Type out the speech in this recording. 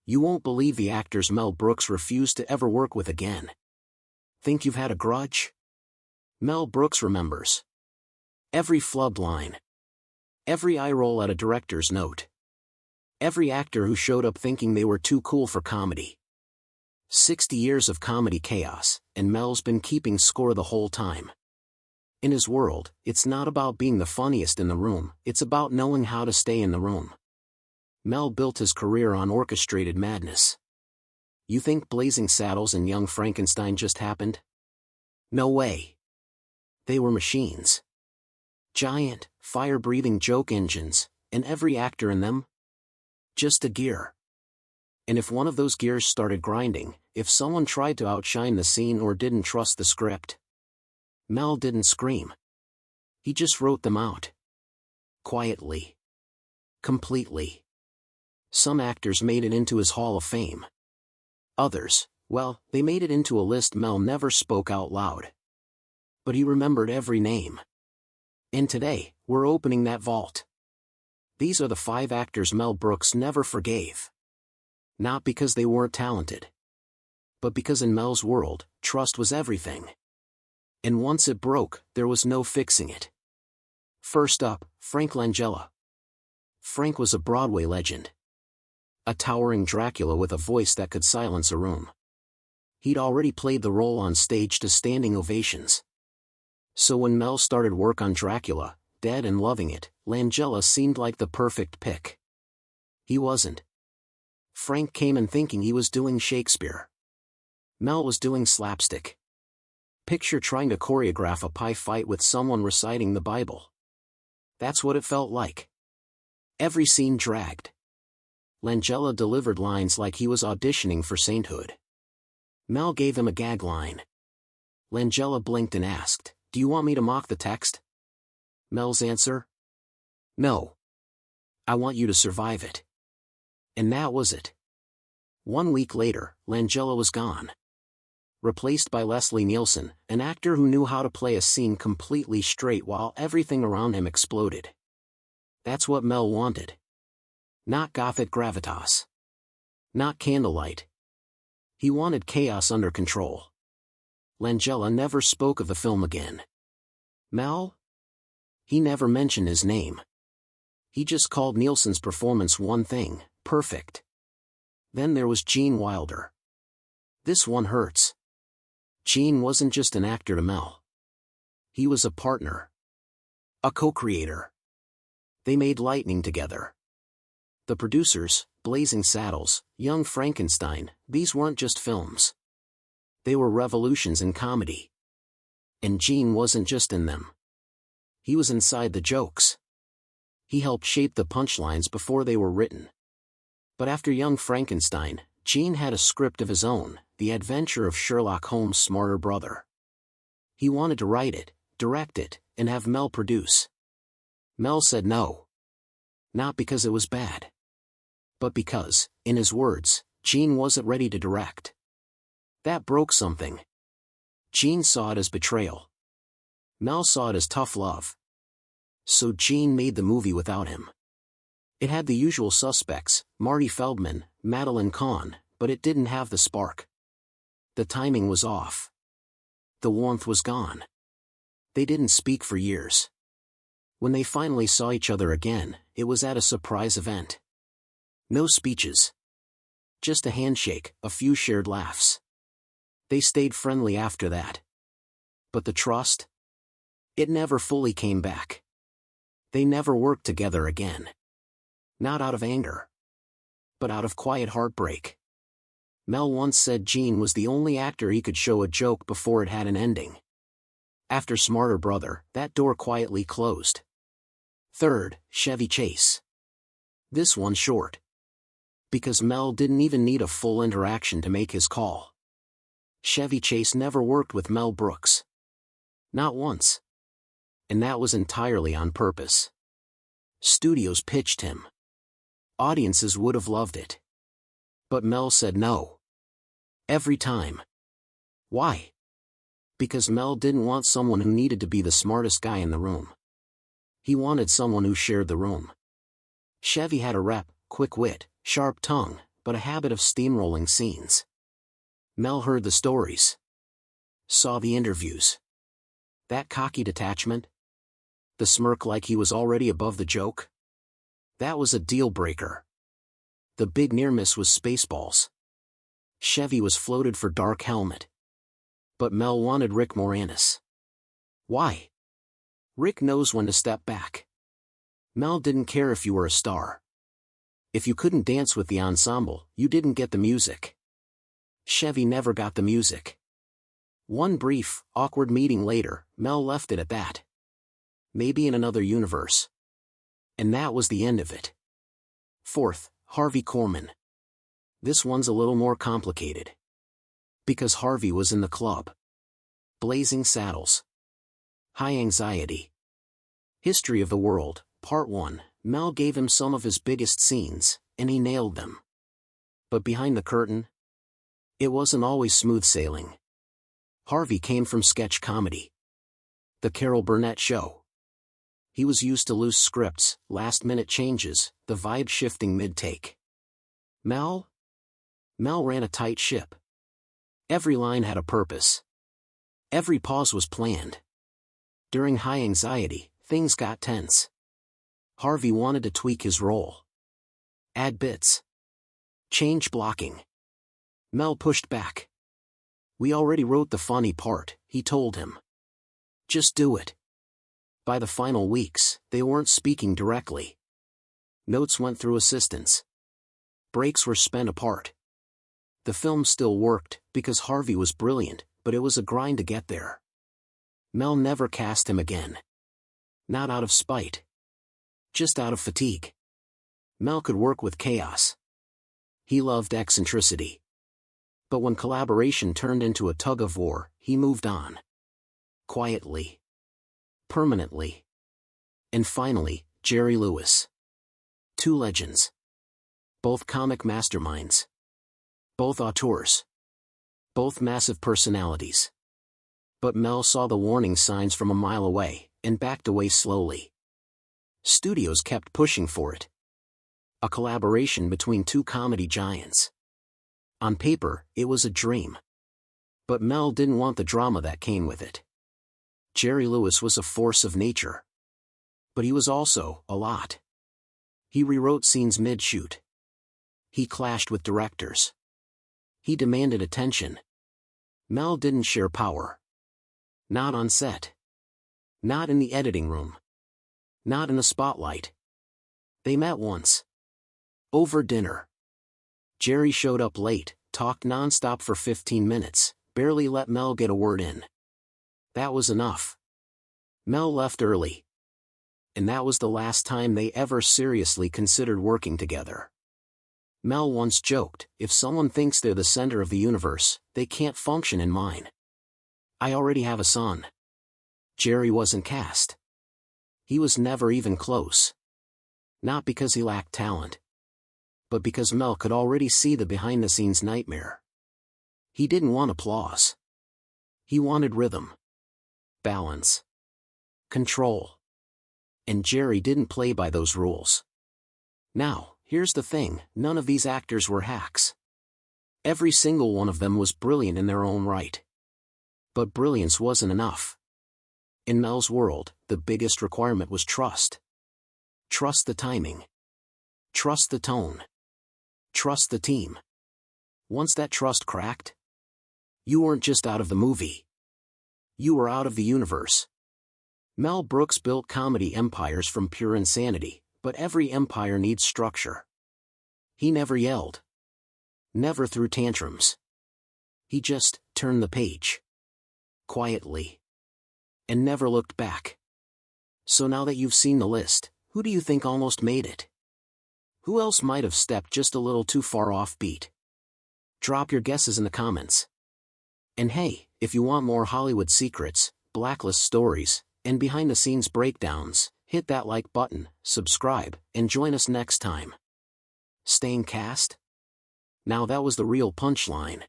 You won't believe the actors Mel Brooks refused to ever work with again. Think you've had a grudge? Mel Brooks remembers every flubbed line, every eye roll at a director's note, every actor who showed up thinking they were too cool for comedy. 60 years of comedy chaos, and Mel's been keeping score the whole time. In his world, it's not about being the funniest in the room, it's about knowing how to stay in the room. Mel built his career on orchestrated madness. You think Blazing Saddles and Young Frankenstein just happened? No way. They were machines. Giant, fire-breathing joke engines, and every actor in them? Just a gear. And if one of those gears started grinding, if someone tried to outshine the scene or didn't trust the script, Mel didn't scream. He just wrote them out. Quietly. Completely. Some actors made it into his Hall of Fame. Others, well, they made it into a list Mel never spoke out loud. But he remembered every name. And today, we're opening that vault. These are the 5 actors Mel Brooks never forgave. Not because they weren't talented, but because in Mel's world, trust was everything. And once it broke, there was no fixing it. First up, Frank Langella. Frank was a Broadway legend. A towering Dracula with a voice that could silence a room. He'd already played the role on stage to standing ovations. So when Mel started work on Dracula, dead and loving it, Langella seemed like the perfect pick. He wasn't. Frank came in thinking he was doing Shakespeare. Mel was doing slapstick. Picture trying to choreograph a pie fight with someone reciting the Bible. That's what it felt like. Every scene dragged. Langella delivered lines like he was auditioning for sainthood. Mel gave him a gag line. Langella blinked and asked, "Do you want me to mock the text?" Mel's answer? "No. I want you to survive it." And that was it. 1 week later, Langella was gone. Replaced by Leslie Nielsen, an actor who knew how to play a scene completely straight while everything around him exploded. That's what Mel wanted. Not gothic gravitas. Not candlelight. He wanted chaos under control. Langella never spoke of the film again. Mel? He never mentioned his name. He just called Nielsen's performance one thing: perfect. Then there was Gene Wilder. This one hurts. Gene wasn't just an actor to Mel. He was a partner. A co-creator. They made lightning together. The producers, Blazing Saddles, Young Frankenstein, these weren't just films. They were revolutions in comedy. And Gene wasn't just in them. He was inside the jokes. He helped shape the punchlines before they were written. But after Young Frankenstein, Gene had a script of his own, The Adventure of Sherlock Holmes' Smarter Brother. He wanted to write it, direct it, and have Mel produce. Mel said no. Not because it was bad. But because, in his words, Gene wasn't ready to direct. That broke something. Gene saw it as betrayal. Mel saw it as tough love. So Gene made the movie without him. It had the usual suspects, Marty Feldman, Madeline Kahn, but it didn't have the spark. The timing was off. The warmth was gone. They didn't speak for years. When they finally saw each other again, it was at a surprise event. No speeches. Just a handshake, a few shared laughs. They stayed friendly after that. But the trust? It never fully came back. They never worked together again. Not out of anger. But out of quiet heartbreak. Mel once said Gene was the only actor he could show a joke before it had an ending. After Smarter Brother, that door quietly closed. Third, Chevy Chase. This one short. Because Mel didn't even need a full interaction to make his call. Chevy Chase never worked with Mel Brooks. Not once. And that was entirely on purpose. Studios pitched him. Audiences would have loved it. But Mel said no. Every time. Why? Because Mel didn't want someone who needed to be the smartest guy in the room. He wanted someone who shared the room. Chevy had a rep, quick wit, sharp tongue, but a habit of steamrolling scenes. Mel heard the stories. Saw the interviews. That cocky detachment? The smirk like he was already above the joke? That was a deal-breaker. The big near-miss was Spaceballs. Chevy was floated for Dark Helmet. But Mel wanted Rick Moranis. Why? Rick knows when to step back. Mel didn't care if you were a star. If you couldn't dance with the ensemble, you didn't get the music. Chevy never got the music. One brief, awkward meeting later, Mel left it at that. Maybe in another universe. And that was the end of it. Fourth, Harvey Corman. This one's a little more complicated. Because Harvey was in the club. Blazing Saddles. High Anxiety. History of the World, Part 1. Mel gave him some of his biggest scenes, and he nailed them. But behind the curtain, it wasn't always smooth sailing. Harvey came from sketch comedy. The Carol Burnett Show. He was used to loose scripts, last-minute changes, the vibe shifting mid-take. Mel ran a tight ship. Every line had a purpose. Every pause was planned. During High Anxiety, things got tense. Harvey wanted to tweak his role. Add bits. Change blocking. Mel pushed back. We already wrote the funny part, he told him. Just do it. By the final weeks, they weren't speaking directly. Notes went through assistants. Breaks were spent apart. The film still worked, because Harvey was brilliant, but it was a grind to get there. Mel never cast him again. Not out of spite. Just out of fatigue. Mel could work with chaos. He loved eccentricity. But when collaboration turned into a tug-of-war, he moved on. Quietly. Permanently. And finally, Jerry Lewis. Two legends. Both comic masterminds. Both auteurs. Both massive personalities. But Mel saw the warning signs from a mile away, and backed away slowly. Studios kept pushing for it. A collaboration between two comedy giants. On paper, it was a dream. But Mel didn't want the drama that came with it. Jerry Lewis was a force of nature. But he was also a lot. He rewrote scenes mid-shoot. He clashed with directors. He demanded attention. Mel didn't share power. Not on set. Not in the editing room. Not in the spotlight. They met once. Over dinner. Jerry showed up late, talked nonstop for 15 minutes, barely let Mel get a word in. That was enough. Mel left early. And that was the last time they ever seriously considered working together. Mel once joked, if someone thinks they're the center of the universe, they can't function in mine. I already have a son. Jerry wasn't cast. He was never even close. Not because he lacked talent. But because Mel could already see the behind-the-scenes nightmare. He didn't want applause. He wanted rhythm. Balance. Control. And Jerry didn't play by those rules. Now, here's the thing, none of these actors were hacks. Every single one of them was brilliant in their own right. But brilliance wasn't enough. In Mel's world, the biggest requirement was trust. Trust the timing. Trust the tone. Trust the team. Once that trust cracked, you weren't just out of the movie. You were out of the universe. Mel Brooks built comedy empires from pure insanity, but every empire needs structure. He never yelled. Never threw tantrums. He just turned the page. Quietly. And never looked back. So now that you've seen the list, who do you think almost made it? Who else might have stepped just a little too far off beat? Drop your guesses in the comments. And hey, if you want more Hollywood secrets, blacklist stories, and behind-the-scenes breakdowns, hit that like button, subscribe, and join us next time. Staying cast? Now that was the real punchline.